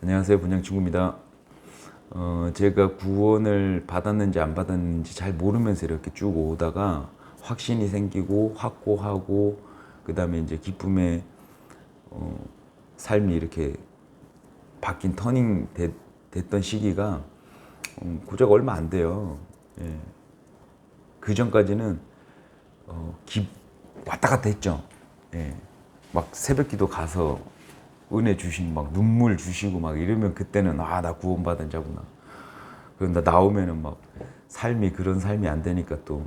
안녕하세요, 분양친구입니다. 제가 구원을 받았는지 안 받았는지 잘 모르면서 이렇게 쭉 오다가 확신이 생기고 확고하고 그 다음에 이제 기쁨의 삶이 이렇게 바뀐 됐던 시기가 고작 얼마 안 돼요. 예. 그 전까지는 왔다 갔다 했죠. 예. 막 새벽기도 가서 은혜 주신 막 눈물 주시고 막 이러면 그때는 나 구원받은 자구나. 그런데 나오면은 막 삶이 그런 삶이 안 되니까 또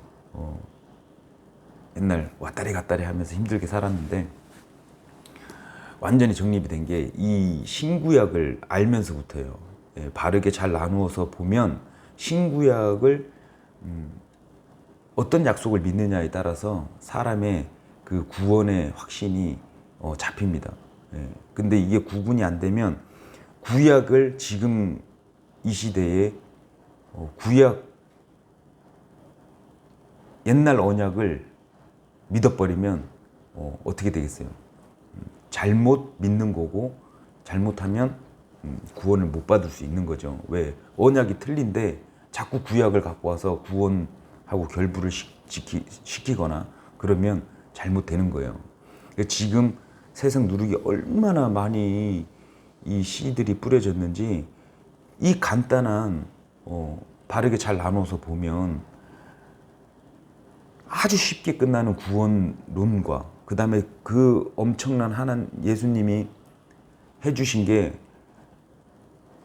옛날 왔다리 갔다리 하면서 힘들게 살았는데 완전히 정립이 된 게 이 신구약을 알면서부터예요. 예, 바르게 잘 나누어서 보면 신구약을 어떤 약속을 믿느냐에 따라서 사람의 그 구원의 확신이 잡힙니다. 예. 근데 이게 구분이 안 되면 구약을 지금 이 시대에 구약 옛날 언약을 믿어버리면 어떻게 되겠어요? 잘못 믿는 거고 잘못하면 구원을 못 받을 수 있는 거죠. 왜? 언약이 틀린데 자꾸 구약을 갖고 와서 구원하고 결부를 시키거나 그러면 잘못되는 거예요. 지금 세상 누룩이 얼마나 많이 이 씨들이 뿌려졌는지 이 간단한 바르게 잘 나눠서 보면 아주 쉽게 끝나는 구원론과 그 다음에 그 엄청난 하나님 예수님이 해주신 게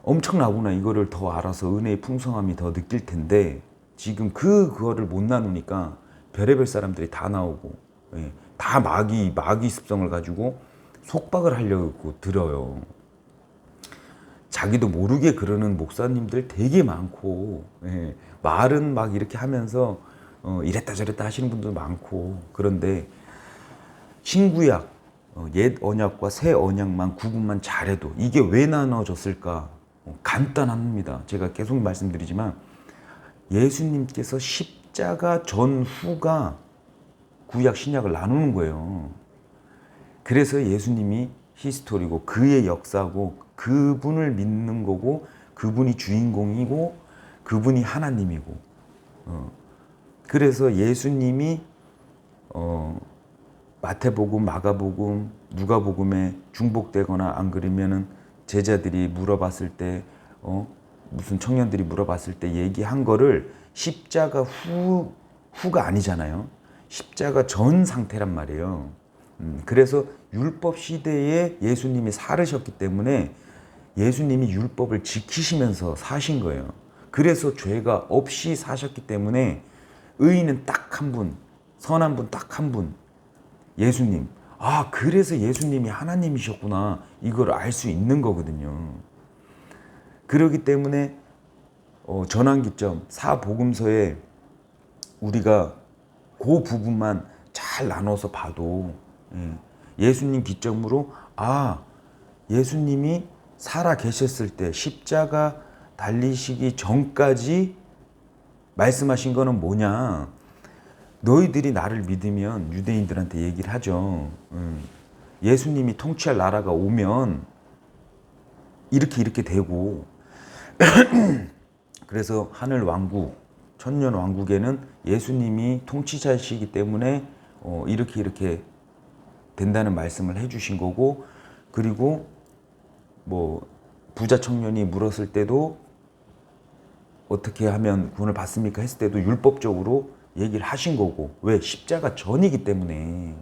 엄청나구나 이거를 더 알아서 은혜의 풍성함이 더 느낄 텐데 지금 그거를 못 나누니까 별의별 사람들이 다 나오고 다 마귀 습성을 가지고 속박을 하려고 들어요. 자기도 모르게 그러는 목사님들 되게 많고 말은 막 이렇게 하면서 이랬다 저랬다 하시는 분도 많고 그런데 신구약 옛 언약과 새 언약만 구분만 잘해도 이게 왜 나눠졌을까? 간단합니다. 제가 계속 말씀드리지만 예수님께서 십자가 전후가 구약 신약을 나누는 거예요. 그래서 예수님이 히스토리고 그의 역사고 그분을 믿는 거고 그분이 주인공이고 그분이 하나님이고 그래서 예수님이 마태복음, 마가복음, 누가복음에 중복되거나 안 그러면은 제자들이 물어봤을 때 무슨 청년들이 물어봤을 때 얘기한 거를 십자가 후가 아니잖아요. 십자가 전 상태란 말이에요. 그래서 율법 시대에 예수님이 살으셨기 때문에 예수님이 율법을 지키시면서 사신 거예요. 그래서 죄가 없이 사셨기 때문에 의인은 딱 한 분, 선한 분 딱 한 분, 예수님. 그래서 예수님이 하나님이셨구나. 이걸 알 수 있는 거거든요. 그렇기 때문에 전환기점, 사복음서에 우리가 그 부분만 잘 나눠서 봐도 예수님 기점으로 예수님이 살아 계셨을 때 십자가 달리시기 전까지 말씀하신 거는 뭐냐? 너희들이 나를 믿으면 유대인들한테 얘기를 하죠. 예수님이 통치할 나라가 오면 이렇게 되고 그래서 하늘 왕국, 천년 왕국에는 예수님이 통치자이시기 때문에 이렇게 된다는 말씀을 해주신 거고 그리고 뭐 부자 청년이 물었을 때도 어떻게 하면 구원을 받습니까? 했을 때도 율법적으로 얘기를 하신 거고 왜? 십자가 전이기 때문에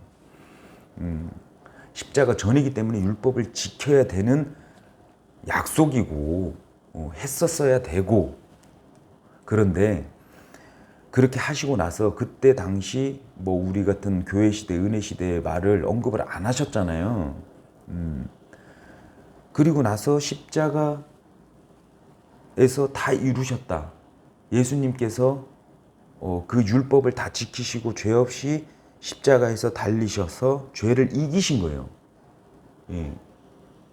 십자가 전이기 때문에 율법을 지켜야 되는 약속이고 했었어야 되고 그런데 그렇게 하시고 나서 그때 당시 뭐 우리 같은 교회 시대, 은혜 시대의 말을 언급을 안 하셨잖아요. 그리고 나서 십자가에서 다 이루셨다. 예수님께서 그 율법을 다 지키시고 죄 없이 십자가에서 달리셔서 죄를 이기신 거예요.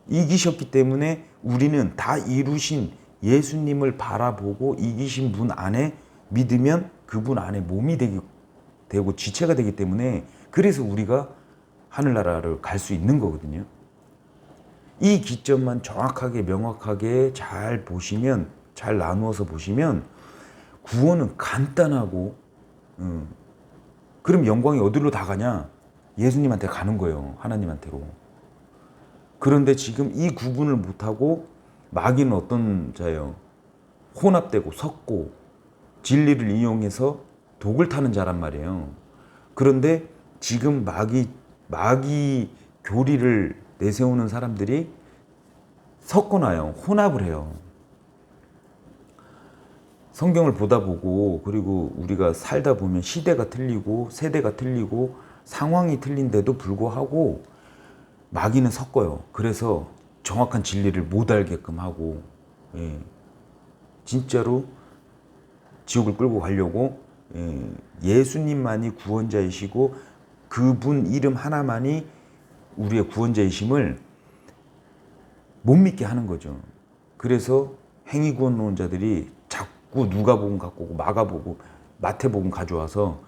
이기셨기 때문에 우리는 다 이루신 예수님을 바라보고 이기신 분 안에 믿으면 그분 안에 몸이 되고 지체가 되기 때문에 그래서 우리가 하늘나라를 갈 수 있는 거거든요. 이 기점만 정확하게 명확하게 잘 보시면, 잘 나누어서 보시면 구원은 간단하고, 그럼 영광이 어디로 다 가냐? 예수님한테 가는 거예요. 하나님한테로. 그런데 지금 이 구분을 못하고 마귀는 어떤 자예요? 혼합되고 섞고 진리를 이용해서 독을 타는 자란 말이에요. 그런데 지금 마귀 교리를 내세우는 사람들이 섞어놔요. 혼합을 해요. 성경을 보다 보고, 그리고 우리가 살다 보면 시대가 틀리고 세대가 틀리고 상황이 틀린데도 불구하고 마귀는 섞어요. 그래서 정확한 진리를 못 알게끔 하고, 진짜로 지옥을 끌고 가려고, 예수님만이 구원자이시고 그분 이름 하나만이 우리의 구원자이심을 못 믿게 하는 거죠. 그래서 행위구원론자들이 자꾸 누가복음 갖고 오고 마가복음, 마태복음 가져와서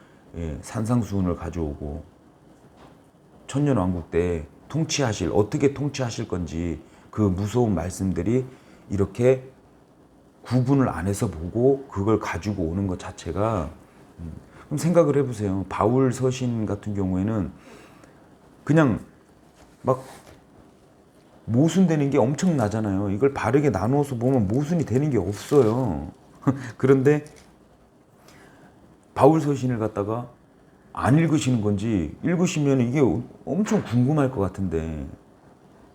산상수훈을 가져오고 천년왕국 때 어떻게 통치하실 건지 그 무서운 말씀들이 이렇게 구분을 안 해서 보고 그걸 가지고 오는 것 자체가, 그럼 생각을 해보세요. 바울 서신 같은 경우에는 그냥 막 모순되는 게 엄청나잖아요. 이걸 바르게 나누어서 보면 모순이 되는 게 없어요. 그런데 바울 서신을 갖다가 안 읽으시는 건지, 읽으시면 이게 엄청 궁금할 것 같은데,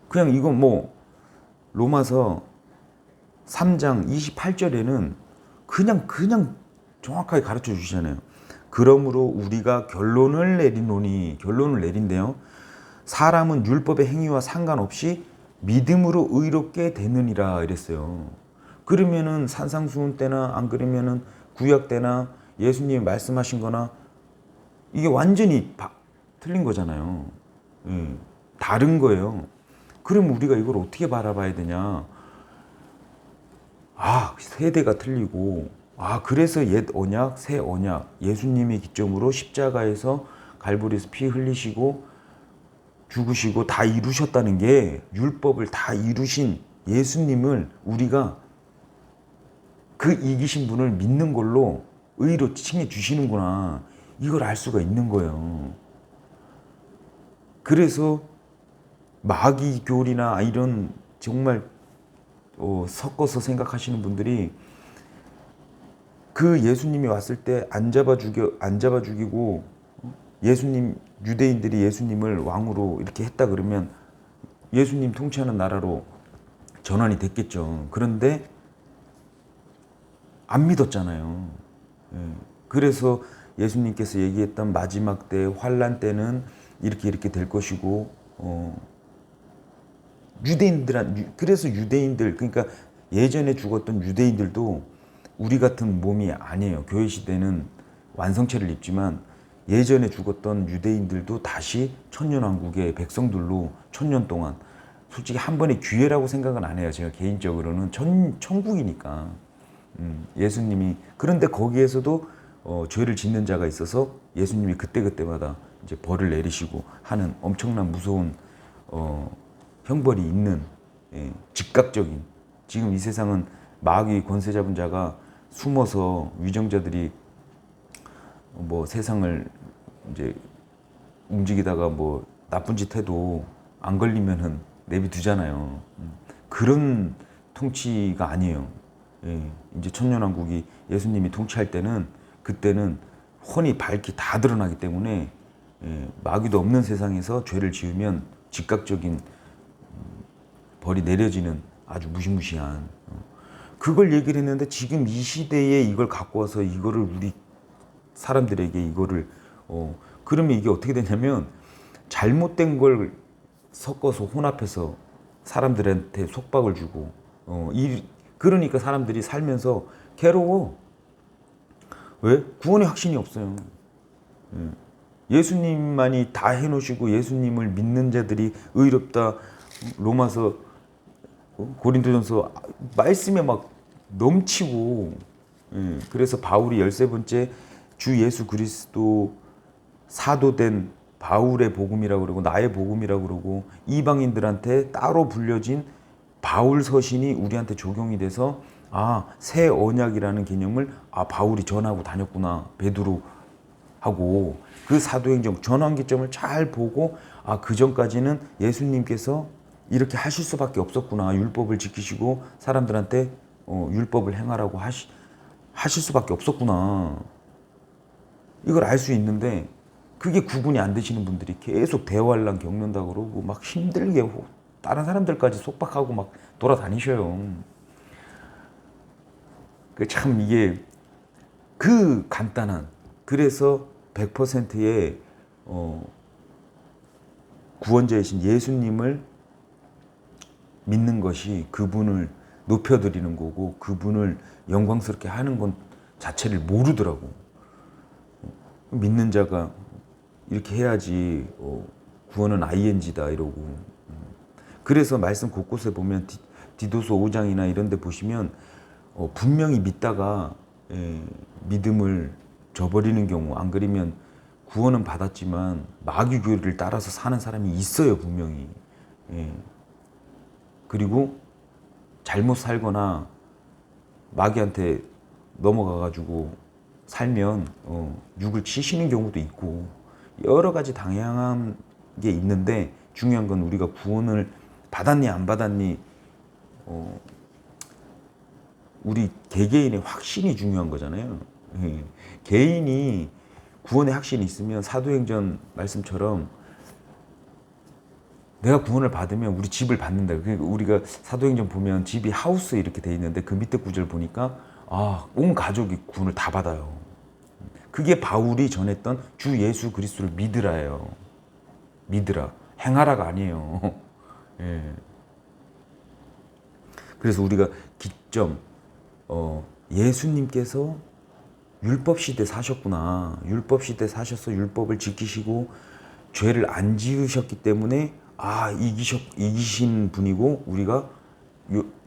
그냥 이건 뭐 로마서 3장 28절에는 그냥 정확하게 가르쳐 주시잖아요. 그러므로 우리가 결론을 내린대요. 사람은 율법의 행위와 상관없이 믿음으로 의롭게 되느니라 이랬어요. 그러면은 산상수훈 때나 안 그러면은 구약 때나 예수님이 말씀하신 거나 이게 완전히 틀린 거잖아요. 다른 거예요. 그럼 우리가 이걸 어떻게 바라봐야 되냐? 세대가 틀리고, 그래서 옛 언약, 새 언약, 예수님의 기점으로 십자가에서 갈보리에서 피 흘리시고 죽으시고 다 이루셨다는 게, 율법을 다 이루신 예수님을 우리가 그 이기신 분을 믿는 걸로 의로 칭해 주시는구나, 이걸 알 수가 있는 거예요. 그래서 마귀 교리나 이런 정말 섞어서 생각하시는 분들이 그 예수님이 왔을 때 안 잡아 죽이고 유대인들이 예수님을 왕으로 이렇게 했다 그러면 예수님 통치하는 나라로 전환이 됐겠죠. 그런데 안 믿었잖아요. 그래서 예수님께서 얘기했던 마지막 때 환난 때는 이렇게 될 것이고, 그래서 유대인들, 그러니까 예전에 죽었던 유대인들도 우리 같은 몸이 아니에요. 교회 시대는 완성체를 입지만 예전에 죽었던 유대인들도 다시 천년왕국의 백성들로 천년 동안, 솔직히 한 번의 기회라고 생각은 안 해요. 제가 개인적으로는 천국이니까. 예수님이, 그런데 거기에서도 죄를 짓는 자가 있어서 예수님이 그때마다 이제 벌을 내리시고 하는 엄청난 무서운 형벌이 있는, 즉각적인, 지금 이 세상은 마귀 권세 잡은 자가 숨어서 위정자들이 뭐 세상을 이제 움직이다가 뭐 나쁜 짓 해도 안 걸리면은 내비두잖아요. 그런 통치가 아니에요. 이제 천년왕국이 예수님이 통치할 때는, 그때는 훤히 밝히 다 드러나기 때문에 마귀도 없는 세상에서 죄를 지으면 즉각적인 벌이 내려지는 아주 무시무시한, 그걸 얘기를 했는데, 지금 이 시대에 이걸 갖고 와서 이거를 우리 사람들에게 이거를 그러면 이게 어떻게 되냐면 잘못된 걸 섞어서 혼합해서 사람들한테 속박을 주고, 그러니까 사람들이 살면서 괴로워. 왜? 구원의 확신이 없어요. 예수님만이 다 해놓으시고 예수님을 믿는 자들이 의롭다. 로마서, 고린도전서 말씀에 막 넘치고, 그래서 바울이 13번째 주 예수 그리스도 사도된 바울의 복음이라고 그러고 나의 복음이라고 그러고 이방인들한테 따로 불려진 바울 서신이 우리한테 적용이 돼서 새 언약이라는 개념을 바울이 전하고 다녔구나. 베드로 하고 그 사도행전 전환기점을 잘 보고 그 전까지는 예수님께서 이렇게 하실 수밖에 없었구나. 율법을 지키시고 사람들한테 율법을 행하라고 하실 수밖에 없었구나. 이걸 알 수 있는데 그게 구분이 안 되시는 분들이 계속 대환란 겪는다고 그러고 막 힘들게 다른 사람들까지 속박하고 막 돌아다니셔요. 참 이게 그 간단한, 그래서 100%의 구원자이신 예수님을 믿는 것이 그분을 높여드리는 거고 그분을 영광스럽게 하는 건 자체를 모르더라고. 믿는 자가 이렇게 해야지 구원은 ing다 이러고. 그래서 말씀 곳곳에 보면 디도서 5장이나 이런 데 보시면 분명히 믿다가 믿음을 저버리는 경우, 안 그러면 구원은 받았지만 마귀 교리를 따라서 사는 사람이 있어요, 분명히. 그리고 잘못 살거나 마귀한테 넘어가가지고 살면 육을 치시는 경우도 있고 여러 가지 다양한 게 있는데 중요한 건 우리가 구원을 받았니 안 받았니 우리 개개인의 확신이 중요한 거잖아요. 개인이 구원의 확신이 있으면 사도행전 말씀처럼 내가 구원을 받으면 우리 집을 받는다. 그러니까 우리가 사도행전 보면 집이 하우스 이렇게 돼 있는데 그 밑에 구절 보니까 온 가족이 구원을 다 받아요. 그게 바울이 전했던 주 예수 그리스도를 믿으라예요. 믿으라. 행하라가 아니에요. 그래서 우리가 기점 예수님께서 율법 시대 사셨구나. 율법 시대 사셔서 율법을 지키시고 죄를 안 지으셨기 때문에 이기신 분이고 우리가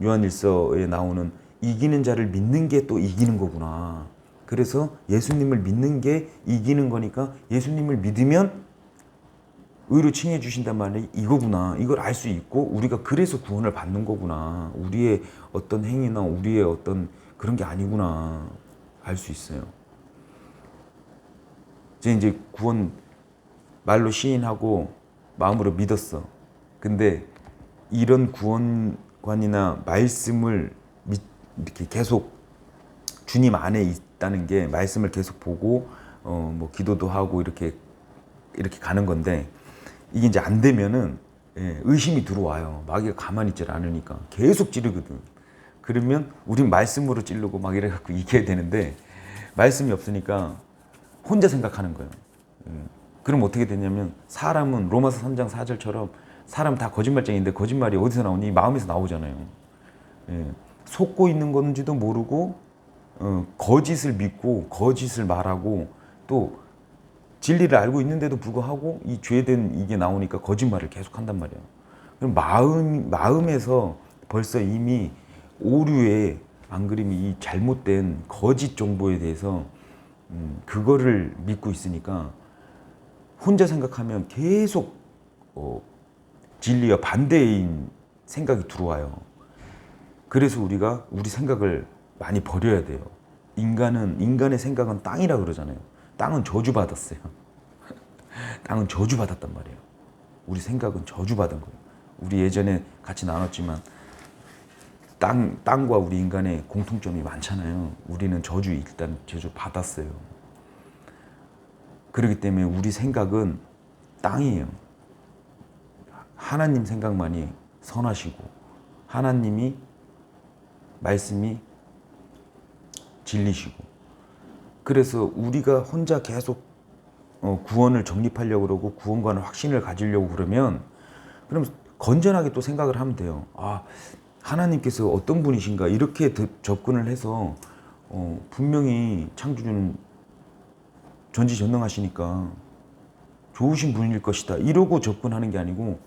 요한일서에 나오는 이기는 자를 믿는 게 또 이기는 거구나. 그래서 예수님을 믿는 게 이기는 거니까 예수님을 믿으면 의로 칭해 주신단 말이 이거구나. 이걸 알 수 있고 우리가 그래서 구원을 받는 거구나. 우리의 어떤 행위나 우리의 어떤 그런 게 아니구나. 알 수 있어요. 이제 구원 말로 시인하고 마음으로 믿었어. 근데 이런 구원관이나 말씀을 이렇게 계속 주님 안에 있다는 게 말씀을 계속 보고 뭐 기도도 하고 이렇게 가는 건데 이게 이제 안 되면은 의심이 들어와요. 마귀가 가만히 있질 않으니까 계속 찌르거든. 그러면 우린 말씀으로 찌르고 막 이래갖고 이겨야 되는데 말씀이 없으니까 혼자 생각하는 거예요. 그럼 어떻게 되냐면 사람은 로마서 3장 4절처럼 사람 다 거짓말쟁이인데 거짓말이 어디서 나오니? 마음에서 나오잖아요. 속고 있는 건지도 모르고 거짓을 믿고 거짓을 말하고 또 진리를 알고 있는데도 불구하고 이 죄된 이게 나오니까 거짓말을 계속 한단 말이에요. 그럼 마음에서 벌써 이미 오류에 안 그러면 이 잘못된 거짓 정보에 대해서 그거를 믿고 있으니까 혼자 생각하면 계속 진리와 반대인 생각이 들어와요. 그래서 우리가 우리 생각을 많이 버려야 돼요. 인간의 생각은 땅이라 그러잖아요. 땅은 저주받았어요. 땅은 저주받았단 말이에요. 우리 생각은 저주받은 거예요. 우리 예전에 같이 나눴지만 땅과 우리 인간의 공통점이 많잖아요. 우리는 일단 저주 받았어요. 그렇기 때문에 우리 생각은 땅이에요. 하나님 생각만이 선하시고 하나님이 말씀이 진리시고 그래서 우리가 혼자 계속 구원을 정립하려고 그러고 구원과는 확신을 가지려고 그러면 그럼 건전하게 또 생각을 하면 돼요. 하나님께서 어떤 분이신가 이렇게 접근을 해서 분명히 창조주는 전지전능하시니까 좋으신 분일 것이다 이러고 접근하는 게 아니고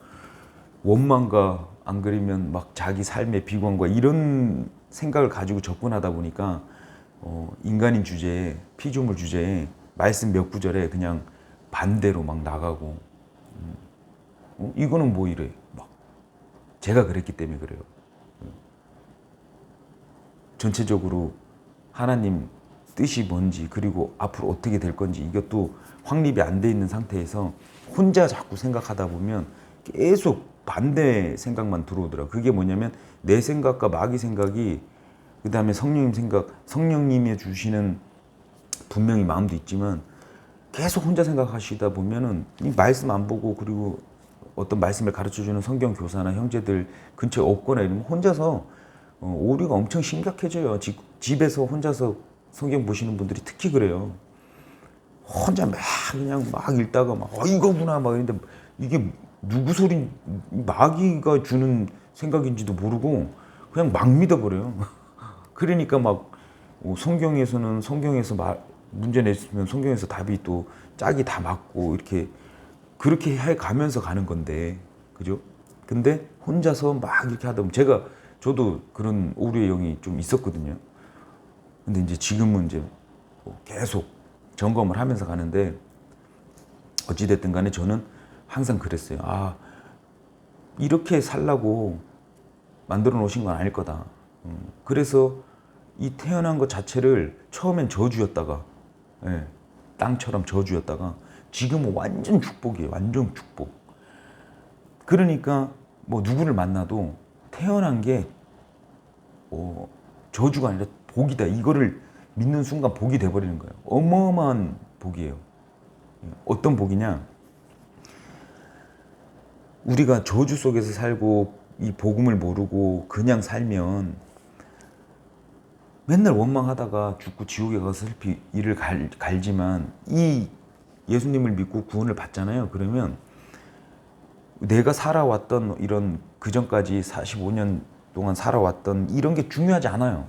원망과 안 그러면 막 자기 삶의 비관과 이런 생각을 가지고 접근하다 보니까 인간인 주제에 피조물 주제에 말씀 몇 구절에 그냥 반대로 막 나가고 이거는 뭐 이래 막 제가 그랬기 때문에 그래요. 전체적으로 하나님 뜻이 뭔지 그리고 앞으로 어떻게 될 건지 이것도 확립이 안 돼 있는 상태에서 혼자 자꾸 생각하다 보면 계속 반대 생각만 들어오더라고요. 그게 뭐냐면 내 생각과 마귀 생각이 그 다음에 성령님 생각, 성령님이 주시는 분명히 마음도 있지만 계속 혼자 생각하시다 보면은 이 말씀 안 보고 그리고 어떤 말씀을 가르쳐주는 성경 교사나 형제들 근처에 없거나 이러면 혼자서 오류가 엄청 심각해져요. 집에서 혼자서 성경 보시는 분들이 특히 그래요. 혼자 막 그냥 막 읽다가 막 이거구나 막 이런데 이게 누구 소리 마귀가 주는 생각인지도 모르고 그냥 막 믿어버려요. 그러니까 막 성경에서는 성경에서 문제 냈으면 성경에서 답이 또 짝이 다 맞고 이렇게 그렇게 해 가면서 가는 건데 그죠? 근데 혼자서 막 이렇게 하다 보면 저도 그런 오류의 영이 좀 있었거든요. 근데 이제 지금은 이제 계속 점검을 하면서 가는데 어찌됐든 간에 저는 항상 그랬어요. 아, 이렇게 살라고 만들어 놓으신 건 아닐 거다. 그래서 이 태어난 것 자체를 처음엔 저주였다가, 예, 땅처럼 저주였다가 지금은 완전 축복이에요. 완전 축복. 그러니까 뭐 누구를 만나도 태어난 게 저주가 아니라 복이다. 이거를 믿는 순간 복이 돼버리는 거예요. 어마어마한 복이에요. 어떤 복이냐? 우리가 저주 속에서 살고 이 복음을 모르고 그냥 살면 맨날 원망하다가 죽고 지옥에 가서 슬피 이를 갈지만 이 예수님을 믿고 구원을 받잖아요. 그러면 내가 살아왔던 이런 그전까지 45년 동안 살아왔던 이런 게 중요하지 않아요.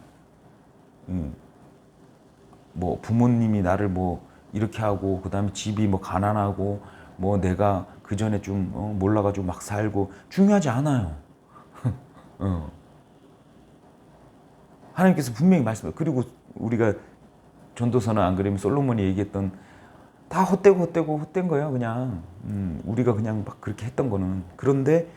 뭐 부모님이 나를 뭐 이렇게 하고 그다음에 집이 뭐 가난하고 뭐 내가 그 전에 좀 몰라가지고 막 살고 중요하지 않아요. 하나님께서 분명히 말씀해요. 그리고 우리가 전도서나 안 그러면 솔로몬이 얘기했던 다 헛된 거예요. 그냥 우리가 그냥 막 그렇게 했던 거는. 그런데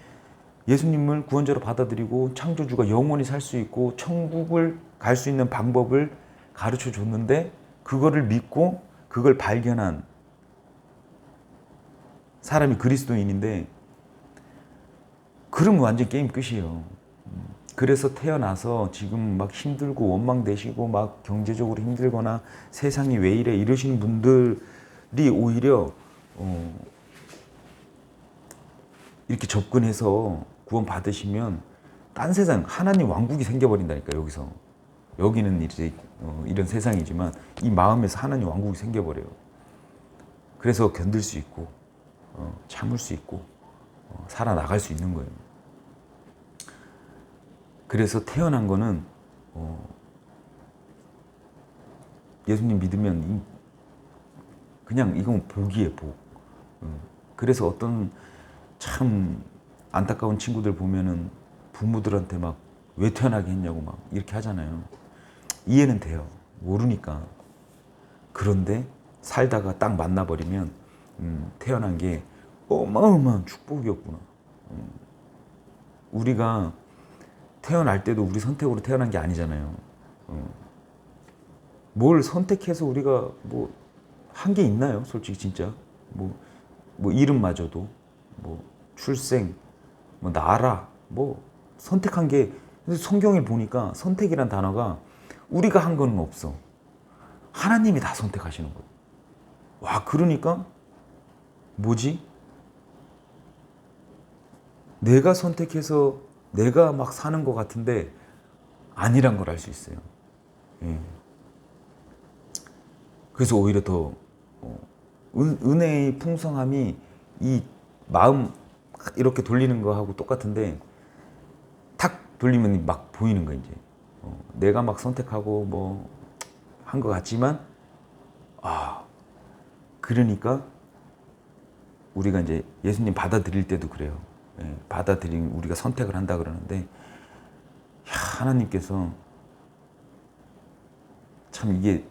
예수님을 구원자로 받아들이고 창조주가 영원히 살 수 있고 천국을 갈 수 있는 방법을 가르쳐 줬는데 그거를 믿고 그걸 발견한 사람이 그리스도인인데 그러면 완전 게임 끝이에요. 그래서 태어나서 지금 막 힘들고 원망되시고 막 경제적으로 힘들거나 세상이 왜 이래 이러시는 분들이 오히려 이렇게 접근해서 구원 받으시면 딴 세상 하나님 왕국이 생겨버린다니까. 여기는 이제 이런 세상이지만 이 마음에서 하나님 왕국이 생겨버려요. 그래서 견딜 수 있고 참을 수 있고 살아나갈 수 있는 거예요. 그래서 태어난 거는 예수님 믿으면 그냥 이건 복이에요, 복. 그래서 어떤 참 안타까운 친구들 보면은 부모들한테 막 왜 태어나게 했냐고 막 이렇게 하잖아요. 이해는 돼요. 모르니까. 그런데 살다가 딱 만나버리면 태어난 게 어마어마한 축복이었구나. 우리가 태어날 때도 우리 선택으로 태어난 게 아니잖아요. 뭘 선택해서 우리가 뭐 한 게 있나요? 솔직히 진짜 뭐 이름마저도 뭐 출생, 뭐 나라, 뭐 선택한 게 성경을 보니까 선택이란 단어가 우리가 한 거는 없어. 하나님이 다 선택하시는 거예요. 와, 그러니까 뭐지? 내가 선택해서 내가 막 사는 것 같은데 아니란 걸 알 수 있어요. 예. 그래서 오히려 더 은혜의 풍성함이 이 마음 이렇게 돌리는 거하고 똑같은데 탁 돌리면 막 보이는 거 이제. 내가 막 선택하고 뭐 한 것 같지만 그러니까 우리가 이제 예수님 받아들일 때도 그래요. 예, 받아들이면 우리가 선택을 한다 그러는데 하나님께서 참 이게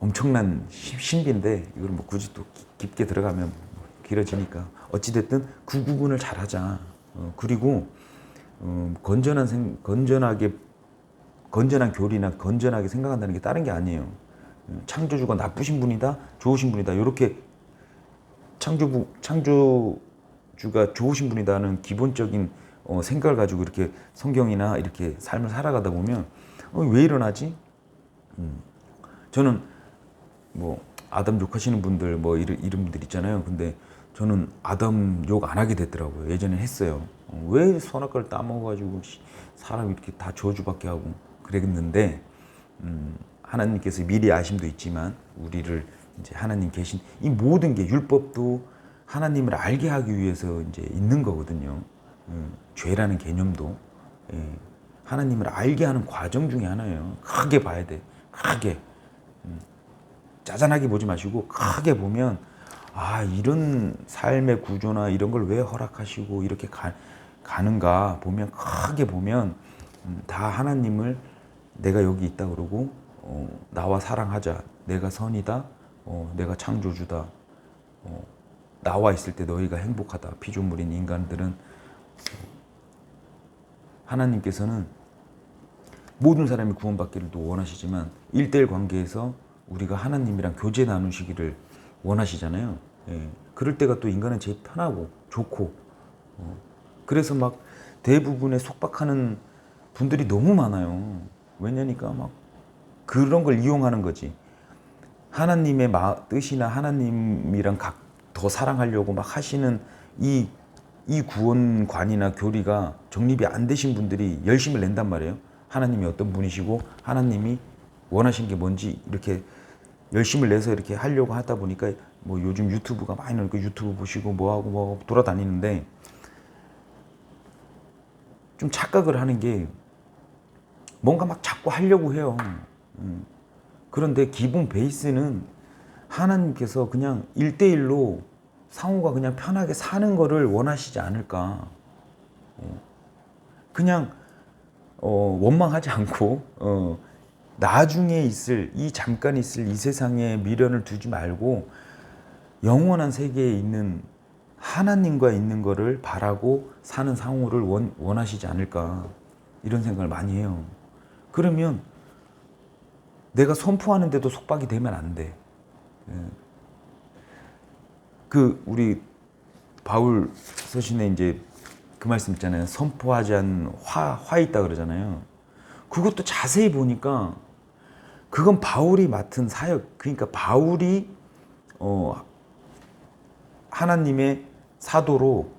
엄청난 신비인데 이걸 뭐 굳이 또 깊게 들어가면 길어지니까 어찌됐든 그 구분을 잘하자. 그리고 건전한 교리나 건전하게 생각한다는 게 다른 게 아니에요. 창조주가 나쁘신 분이다, 좋으신 분이다 이렇게 창조주가 좋으신 분이다는 기본적인 생각을 가지고 이렇게 성경이나 이렇게 삶을 살아가다 보면 왜 일어나지? 저는 뭐 아담 욕하시는 분들 뭐 이런 분들 있잖아요. 근데 저는 아담 욕 안 하게 됐더라고요. 예전에 했어요. 왜 선악과를 따먹어가지고 사람이 이렇게 다 저주받게 하고 그랬는데 하나님께서 미리 아심도 있지만 우리를 이제 하나님 계신 이 모든 게 율법도 하나님을 알게 하기 위해서 이제 있는 거거든요. 죄라는 개념도 하나님을 알게 하는 과정 중에 하나예요. 크게 봐야 돼. 크게. 짜잔하게 보지 마시고 크게 보면 아 이런 삶의 구조나 이런 걸 왜 허락하시고 이렇게 가는가 보면 크게 보면 다 하나님을 내가 여기 있다 그러고 나와 사랑하자. 내가 선이다. 내가 창조주다. 나와 있을 때 너희가 행복하다. 피조물인 인간들은 하나님께서는 모든 사람이 구원받기를 또 원하시지만 1:1 관계에서 우리가 하나님이랑 교제 나누시기를 원하시잖아요. 그럴 때가 또 인간은 제일 편하고 좋고 그래서 막 대부분의 속박하는 분들이 너무 많아요. 왜냐니까 막 그런 걸 이용하는 거지. 하나님의 뜻이나 하나님이랑 더 사랑하려고 막 하시는 이 구원관이나 교리가 정립이 안 되신 분들이 열심을 낸단 말이에요. 하나님이 어떤 분이시고 하나님이 원하신 게 뭔지 이렇게 열심을 내서 이렇게 하려고 하다 보니까 뭐 요즘 유튜브가 많이 나오니까 유튜브 보시고 뭐하고 돌아다니는데 좀 착각을 하는 게 뭔가 막 자꾸 하려고 해요. 그런데 기본 베이스는 하나님께서 그냥 1:1로 상호가 그냥 편하게 사는 거를 원하시지 않을까. 그냥 원망하지 않고 나중에 잠깐 있을 이 세상에 미련을 두지 말고 영원한 세계에 있는 하나님과 있는 거를 바라고 사는 상호를 원하시지 않을까 이런 생각을 많이 해요. 그러면 내가 선포하는데도 속박이 되면 안 돼. 우리 바울 서신에 이제 그 말씀 있잖아요. 선포하지 않은 화 있다 그러잖아요. 그것도 자세히 보니까 그건 바울이 맡은 사역. 그러니까 바울이 하나님의 사도로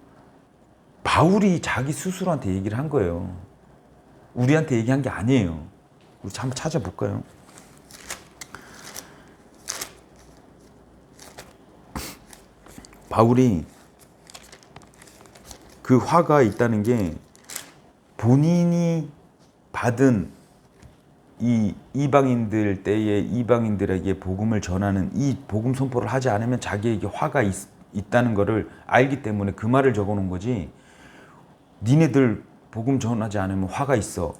바울이 자기 스스로한테 얘기를 한 거예요. 우리한테 얘기한 게 아니에요. 우리 한번 찾아볼까요? 바울이 그 화가 있다는 게 본인이 받은 이 이방인들 때에 이방인들에게 복음을 전하는 이 복음 선포를 하지 않으면 자기에게 화가 있다는 거를 알기 때문에 그 말을 적어 놓은 거지. 니네들 복음 전하지 않으면 화가 있어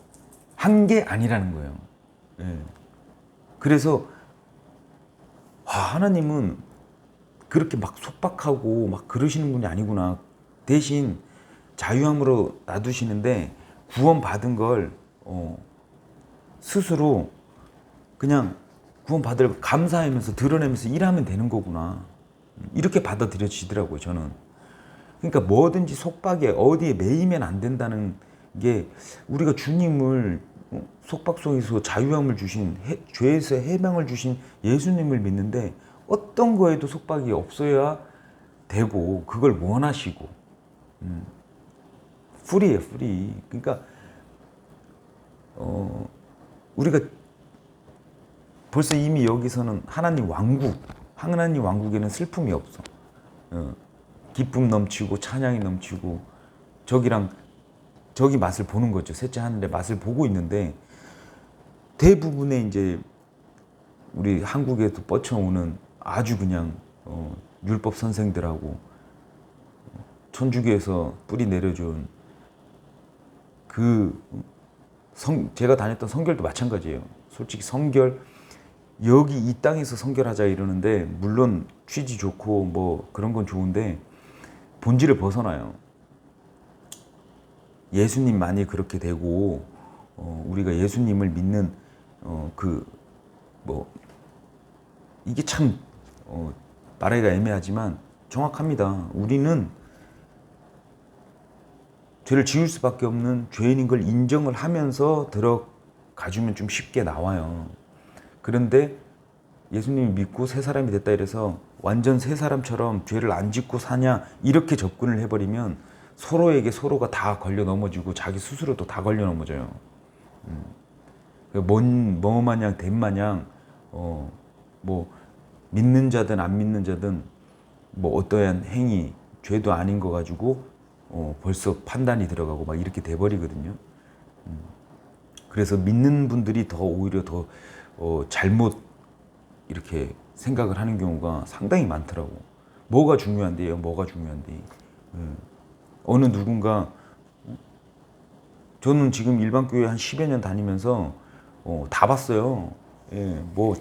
한 게 아니라는 거예요. 그래서 하나님은 그렇게 막 속박하고 막 그러시는 분이 아니구나. 대신 자유함으로 놔두시는데 구원받은 걸 스스로 그냥 구원받을 감사하면서 드러내면서 일하면 되는 거구나. 이렇게 받아들여지더라고요, 저는. 그러니까 뭐든지 속박에 어디에 매이면 안 된다는 게 우리가 주님을 속박 속에서 자유함을 주신 죄에서 해방을 주신 예수님을 믿는데 어떤 거에도 속박이 없어야 되고 그걸 원하시고 프리예요, 프리. 그러니까 우리가 벌써 이미 여기서는 하나님 왕국에는 슬픔이 없어. 기쁨 넘치고 찬양이 넘치고 저기 맛을 보는 거죠. 셋째 하늘의 맛을 보고 있는데 대부분의 이제 우리 한국에도 뻗쳐오는 아주 그냥 율법 선생들하고 천주교에서 뿌리 내려준 제가 다녔던 성결도 마찬가지예요. 솔직히 성결 여기 이 땅에서 선결하자 이러는데, 물론 취지 좋고 뭐 그런 건 좋은데 본질을 벗어나요. 예수님만이 그렇게 되고 우리가 예수님을 믿는 그 뭐 이게 참 말하기가 애매하지만 정확합니다. 우리는 죄를 지을 수밖에 없는 죄인인 걸 인정을 하면서 들어가주면 좀 쉽게 나와요. 그런데 예수님을 믿고 새 사람이 됐다 이래서 완전 새 사람처럼 죄를 안 짓고 사냐 이렇게 접근을 해버리면 서로에게 서로가 다 걸려 넘어지고 자기 스스로도 다 걸려 넘어져요. 뭐 마냥 된 마냥 뭐 믿는 자든 안 믿는 자든 뭐 어떠한 행위 죄도 아닌 거 가지고 벌써 판단이 들어가고 막 이렇게 돼버리거든요. 그래서 믿는 분들이 더 오히려 더 잘못 이렇게 생각을 하는 경우가 상당히 많더라고. 뭐가 중요한데요? 뭐가 중요한데? 어느 누군가 저는 지금 일반 교회 한 10여 년 다니면서 다 봤어요. 예, 뭐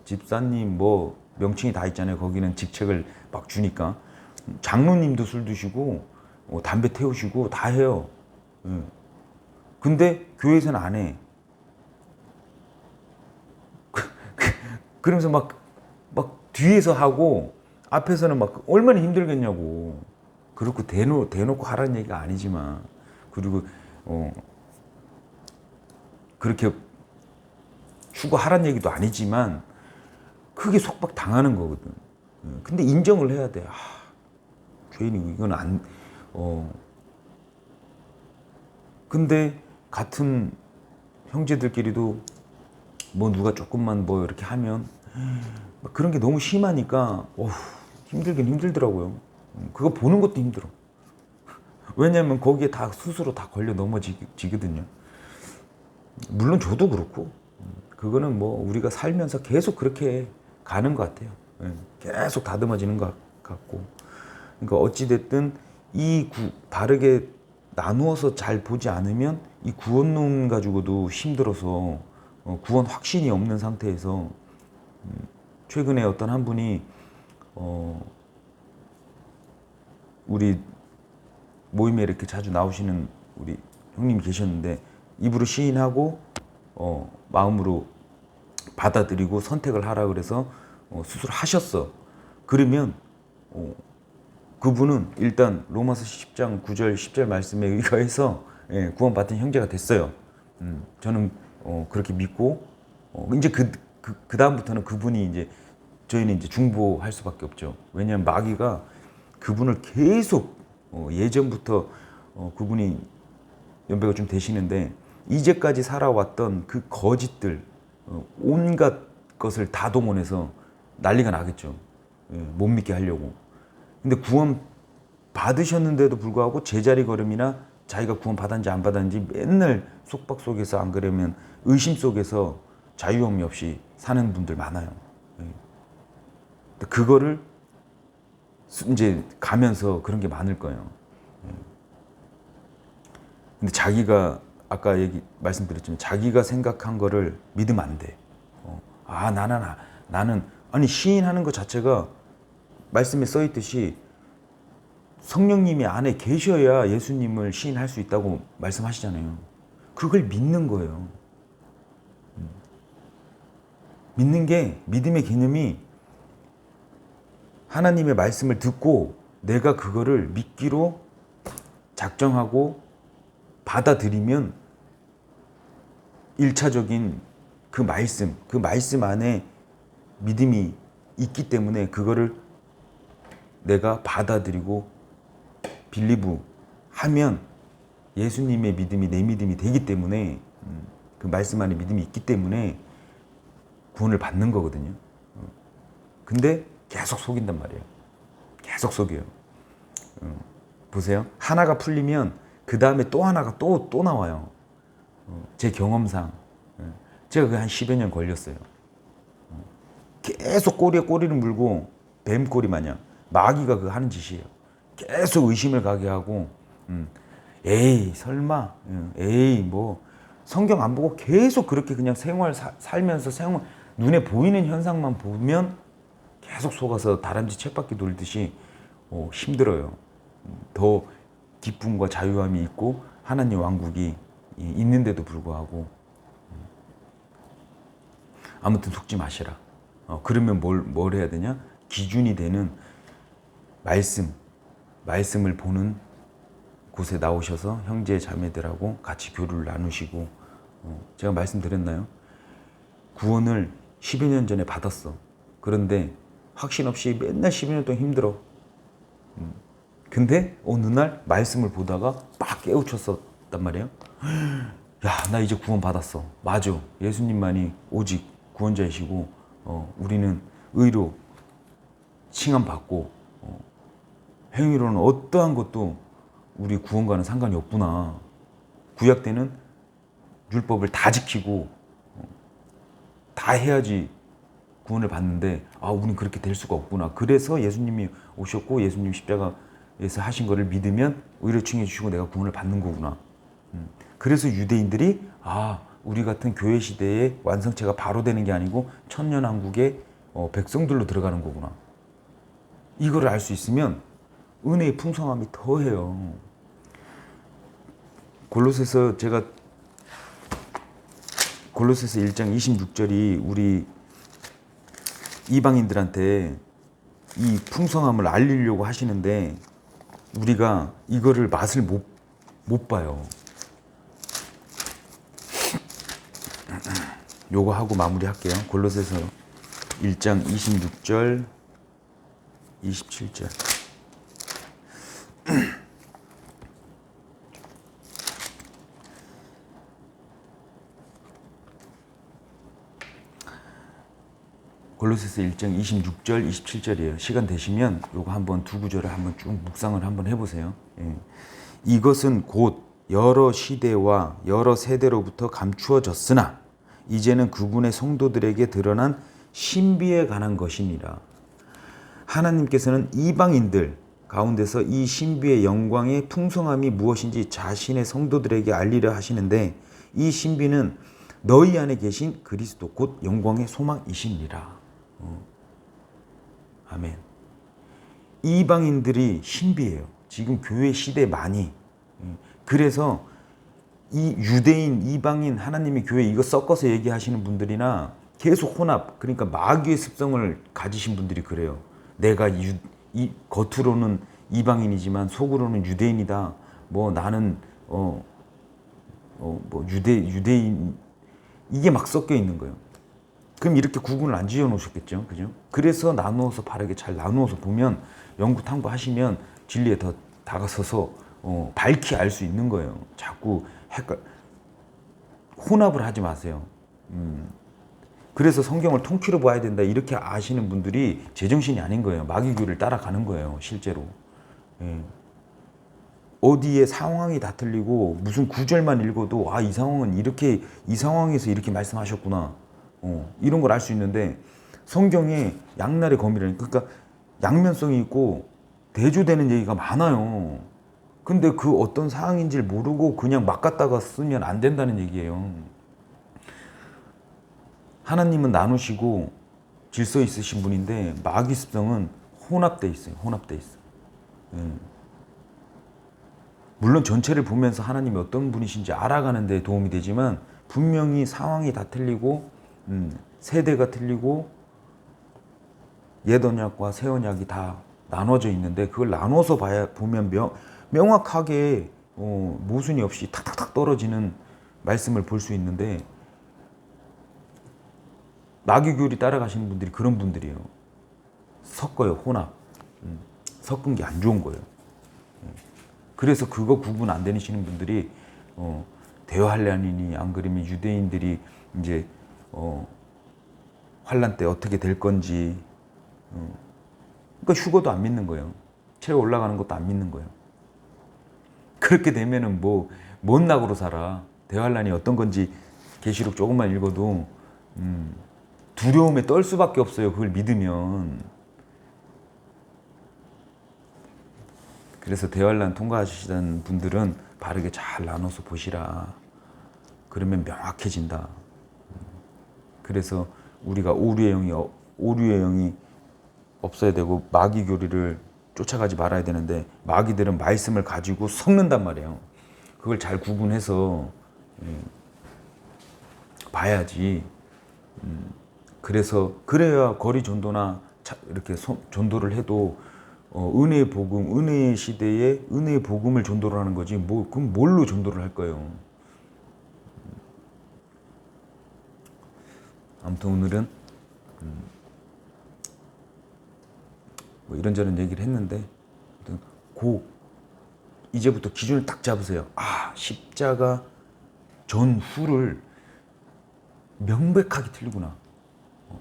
집사님 뭐 명칭이 다 있잖아요. 거기는 직책을 막 주니까 장로님도 술 드시고 담배 태우시고 다 해요. 예. 근데 교회에서는 안 해. 그러면서 막 뒤에서 하고 앞에서는 막 얼마나 힘들겠냐고. 그렇고 대놓고 하라는 얘기가 아니지만, 그리고 그렇게 추구하라는 얘기도 아니지만 크게 속박 당하는 거거든. 근데 인정을 해야 돼. 죄인이고 이건 안. 근데 같은 형제들끼리도 뭐 누가 조금만 뭐 이렇게 하면 그런 게 너무 심하니까 힘들긴 힘들더라고요. 그거 보는 것도 힘들어. 왜냐면 거기에 다 스스로 다 걸려 넘어지거든요. 물론 저도 그렇고 그거는 뭐 우리가 살면서 계속 그렇게 가는 것 같아요. 계속 다듬어지는 것 같고. 그러니까 어찌됐든 바르게 나누어서 잘 보지 않으면 이 구원론 가지고도 힘들어서 구원 확신이 없는 상태에서 최근에 어떤 한 분이 우리 모임에 이렇게 자주 나오시는 우리 형님이 계셨는데, 입으로 시인하고 마음으로 받아들이고 선택을 하라 그래서 수술을 하셨어. 그러면 그분은 일단 로마서 10장 9절 10절 말씀에 의거해서 구원받은 형제가 됐어요. 저는 그렇게 믿고 이제 그 다음부터는 그분이 이제 저희는 이제 중보할 수밖에 없죠. 왜냐하면 마귀가 그분을 계속 예전부터 그분이 연배가 좀 되시는데 이제까지 살아왔던 그 거짓들 온갖 것을 다 동원해서 난리가 나겠죠. 못 믿게 하려고. 근데 구원 받으셨는데도 불구하고 제자리 걸음이나 자기가 구원 받았는지 안 받았는지 맨날 속박 속에서, 안 그러면 의심 속에서 자유함이 없이 사는 분들 많아요. 그거를 이제 가면서 그런 게 많을 거예요. 근데 자기가 아까 말씀드렸지만 자기가 생각한 거를 믿으면 안 돼. 나는 아니 시인하는 것 자체가 말씀에 써 있듯이 성령님이 안에 계셔야 예수님을 시인할 수 있다고 말씀하시잖아요. 그걸 믿는 거예요. 믿는 게, 믿음의 개념이 하나님의 말씀을 듣고 내가 그거를 믿기로 작정하고 받아들이면 1차적인 그 말씀 안에 믿음이 있기 때문에 그거를 내가 받아들이고 빌리브 하면 예수님의 믿음이 내 믿음이 되기 때문에, 그 말씀 안에 믿음이 있기 때문에 구원을 받는 거거든요. 근데 계속 속인단 말이에요. 계속 속여요. 보세요. 하나가 풀리면 그 다음에 또 하나가 또 나와요. 제 경험상 제가 그 한 10여 년 걸렸어요. 계속 꼬리에 꼬리를 물고 뱀꼬리 마냥 마귀가 그거 하는 짓이에요. 계속 의심을 가게 하고 에이 설마, 에이 뭐 성경 안 보고 계속 그렇게 그냥 살면서 눈에 보이는 현상만 보면 계속 속아서 다람쥐 쳇바퀴 돌듯이 힘들어요. 더 기쁨과 자유함이 있고 하나님 왕국이 있는데도 불구하고 아무튼 속지 마시라. 그러면 뭘 해야 되냐? 기준이 되는 말씀을 보는 곳에 나오셔서 형제 자매들하고 같이 교류를 나누시고, 제가 말씀드렸나요? 구원을 10여 년 전에 받았어. 그런데 확신 없이 맨날 10여 년 동안 힘들어. 근데 어느 날 말씀을 보다가 막 깨우쳤었단 말이에요. 야, 나 이제 구원 받았어. 맞아. 예수님만이 오직 구원자이시고 우리는 의로 칭함받고 행위로는 어떠한 것도 우리 구원과는 상관이 없구나. 구약 때는 율법을 다 지키고 다 해야지 구원을 받는데 우린 그렇게 될 수가 없구나. 그래서 예수님이 오셨고 예수님 십자가에서 하신 거를 믿으면 의를 칭해 주시고 내가 구원을 받는 거구나. 그래서 유대인들이 우리 같은 교회 시대의 완성체가 바로 되는 게 아니고 천년왕국의 백성들로 들어가는 거구나. 이거를 알 수 있으면 은혜의 풍성함이 더해요. 골로새서 1장 26절이 우리 이방인들한테 이 풍성함을 알리려고 하시는데 우리가 이거를 맛을 못 봐요. 요거 하고 마무리할게요. 골로새서 1장 26절 27절 골로새서 1장 26절 27절이에요. 시간 되시면 요거 한번 두 구절을 한번 쭉 묵상을 한번 해보세요. 이것은 곧 여러 시대와 여러 세대로부터 감추어졌으나 이제는 그분의 성도들에게 드러난 신비에 관한 것이니라. 하나님께서는 이방인들 가운데서 이 신비의 영광의 풍성함이 무엇인지 자신의 성도들에게 알리려 하시는데 이 신비는 너희 안에 계신 그리스도 곧 영광의 소망이시니라. 아멘. 이방인들이 신비예요. 지금 교회 시대 많이. 그래서 이 유대인, 이방인, 하나님의 교회 이거 섞어서 얘기하시는 분들이나 계속 혼합, 그러니까 마귀의 습성을 가지신 분들이 그래요. 내가 겉으로는 이방인이지만 속으로는 유대인이다. 나는 유대인 이게 막 섞여 있는 거예요. 그럼 이렇게 구분을 안 지어 놓으셨겠죠, 그죠? 그래서 나누어서 바르게 잘 나누어서 보면 연구 탐구하시면 진리에 더 다가서서 밝히 알 수 있는 거예요. 자꾸 혼합을 하지 마세요. 그래서 성경을 통째로 봐야 된다 이렇게 아시는 분들이 제정신이 아닌 거예요. 마귀교를 따라가는 거예요, 실제로. 어디에 상황이 다 틀리고 무슨 구절만 읽어도 이 상황은 이렇게 이 상황에서 이렇게 말씀하셨구나. 이런 걸 알 수 있는데 성경에 양날의 검이라니까 그러니까 양면성이 있고 대조되는 얘기가 많아요. 근데 그 어떤 상황인지를 모르고 그냥 막 갖다가 쓰면 안 된다는 얘기예요. 하나님은 나누시고 질서 있으신 분인데 마귀 습성은 혼합돼 있어요. 혼합돼 있어. 물론 전체를 보면서 하나님이 어떤 분이신지 알아가는 데 도움이 되지만 분명히 상황이 다 틀리고 세대가 틀리고 옛 언약과 새 언약이 다 나눠져 있는데 그걸 나눠서 보면 명확하게 모순이 없이 탁탁탁 떨어지는 말씀을 볼 수 있는데 마귀교리 따라가시는 분들이 그런 분들이에요. 섞어요. 혼합. 섞은 게 안 좋은 거예요. 그래서 그거 구분 안 되시는 분들이 대환란이니 안 그러면 유대인들이 이제 환란 때 어떻게 될 건지 그러니까 휴거도 안 믿는 거예요. 채 올라가는 것도 안 믿는 거예요. 그렇게 되면은 뭔 낙으로 살아. 대환란이 어떤 건지 계시록 조금만 읽어도 두려움에 떨 수밖에 없어요. 그걸 믿으면. 그래서 대환란 통과하시던 분들은 바르게 잘 나눠서 보시라. 그러면 명확해진다. 그래서 우리가 오류의 영이 없어야 되고 마귀 교리를 쫓아가지 말아야 되는데 마귀들은 말씀을 가지고 섞는단 말이에요. 그걸 잘 구분해서 봐야지. 그래야 거리 전도나 이렇게 전도를 해도 은혜의 복음, 은혜의 시대에 은혜의 복음을 전도를 하는 거지. 그럼 뭘로 전도를 할 거예요? 아무튼 오늘은 뭐 이런저런 얘기를 했는데 이제부터 기준을 딱 잡으세요. 십자가 전후를 명백하게 틀리구나.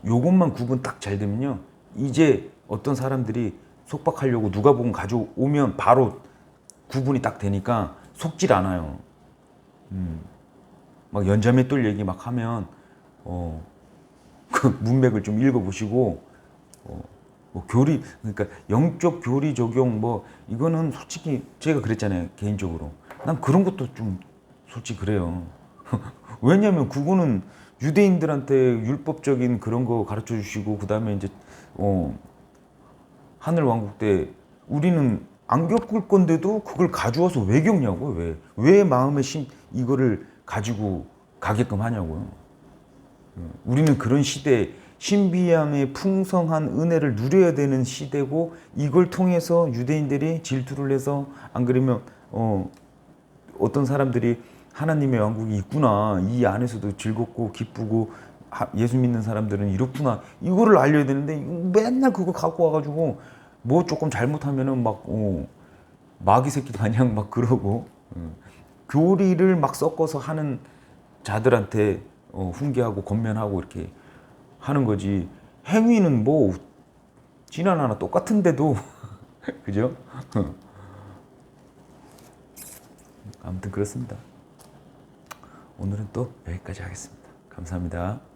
요것만 구분 딱 잘 되면요. 이제 어떤 사람들이 속박하려고 누가복음 가져오면 바로 구분이 딱 되니까 속질 않아요. 막 연자맷돌 얘기 막 하면 그 문맥을 좀 읽어보시고 뭐 교리, 그러니까 영적 교리 적용 뭐 이거는 솔직히 제가 그랬잖아요. 개인적으로 난 그런 것도 좀 솔직히 그래요. 왜냐하면 그거는 유대인들한테 율법적인 그런 거 가르쳐 주시고 그 다음에 이제 하늘 왕국 때 우리는 안 겪을 건데도 그걸 가져와서 왜 겪냐고요. 왜 마음의 이거를 가지고 가게끔 하냐고요. 우리는 그런 시대, 신비함의 풍성한 은혜를 누려야 되는 시대고 이걸 통해서 유대인들이 질투를 해서 안 그러면 어떤 사람들이 하나님의 왕국이 있구나, 이 안에서도 즐겁고 기쁘고 예수 믿는 사람들은 이렇구나, 이거를 알려야 되는데 맨날 그거 갖고 와가지고 뭐 조금 잘못하면은 막 마귀 새끼 마냥 막 그러고 교리를 막 섞어서 하는 자들한테 훈계하고 권면하고 이렇게 하는 거지. 행위는 뭐 지나나 똑같은데도 그죠? 아무튼 그렇습니다. 오늘은 또 여기까지 하겠습니다. 감사합니다.